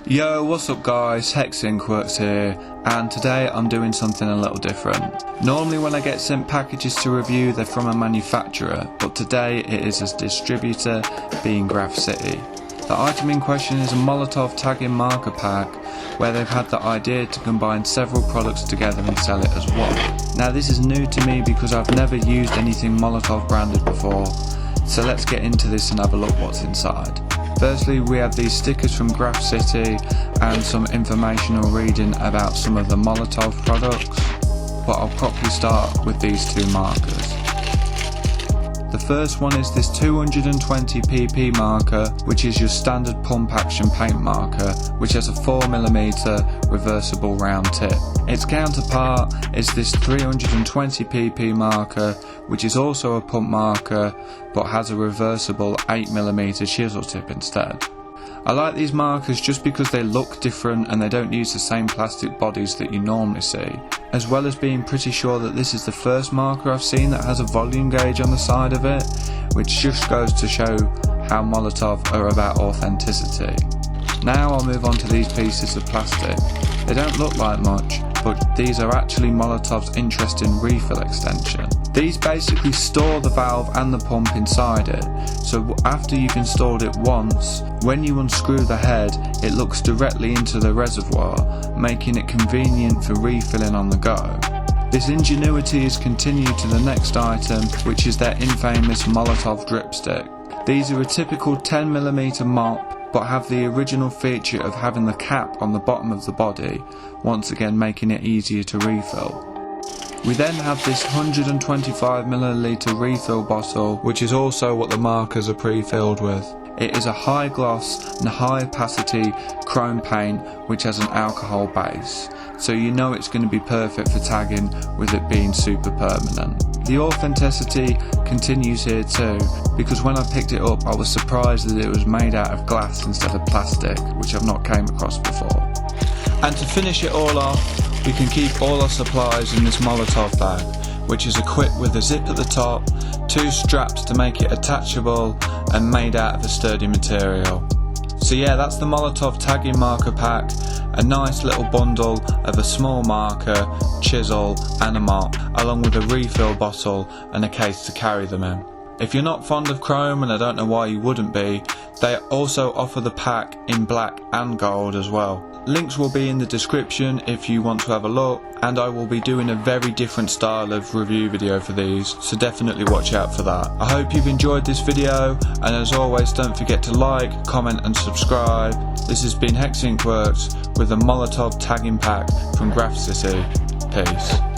Yo, what's up guys, HexxInkworks here, and today I'm doing something a little different. Normally when I get sent packages to review they're from a manufacturer, but today it is a distributor, being Graffiti. The item in question is a Molotow tagging marker pack, where they've had the idea to combine several products together and sell it as one. Now this is new to me because I've never used anything Molotow branded before, so let's get into this and have a look what's inside. Firstly, we have these stickers from Graffiti and some informational reading about some of the Molotow products, but I'll properly start with these two markers. The first one is this 220 pp marker, which is your standard pump action paint marker, which has a 4mm reversible round tip. Its counterpart is this 320 pp marker, which is also a pump marker but has a reversible 8mm chisel tip instead. I like these markers just because they look different and they don't use the same plastic bodies that you normally see, as well as being pretty sure that this is the first marker I've seen that has a volume gauge on the side of it, which just goes to show how Molotow are about authenticity. Now I'll move on to these pieces of plastic. They don't look like much, but these are actually Molotow's interesting refill extension. These basically store the valve and the pump inside it, so after you've installed it once, when you unscrew the head, it looks directly into the reservoir, making it convenient for refilling on the go. This ingenuity is continued to the next item, which is their infamous Molotow dripstick. These are a typical 10mm mop, but have the original feature of having the cap on the bottom of the body, once again making it easier to refill. We then have this 125ml refill bottle, which is also what the markers are pre-filled with. It is a high gloss and high opacity chrome paint which has an alcohol base, so you know it's going to be perfect for tagging with it being super permanent. The authenticity continues here too, because when I picked it up I was surprised that it was made out of glass instead of plastic, which I've not came across before. And to finish it all off, we can keep all our supplies in this Molotow bag, which is equipped with a zip at the top, two straps to make it attachable and made out of a sturdy material. So yeah, that's the Molotow tagging marker pack, a nice little bundle of a small marker, chisel and a mop, along with a refill bottle and a case to carry them in. If you're not fond of chrome, and I don't know why you wouldn't be, they also offer the pack in black and gold as well. Links will be in the description if you want to have a look, and I will be doing a very different style of review video for these, so definitely watch out for that. I hope you've enjoyed this video, and as always don't forget to like, comment and subscribe. This has been HexxInkworks with a Molotow tagging pack from Graffiti. Peace.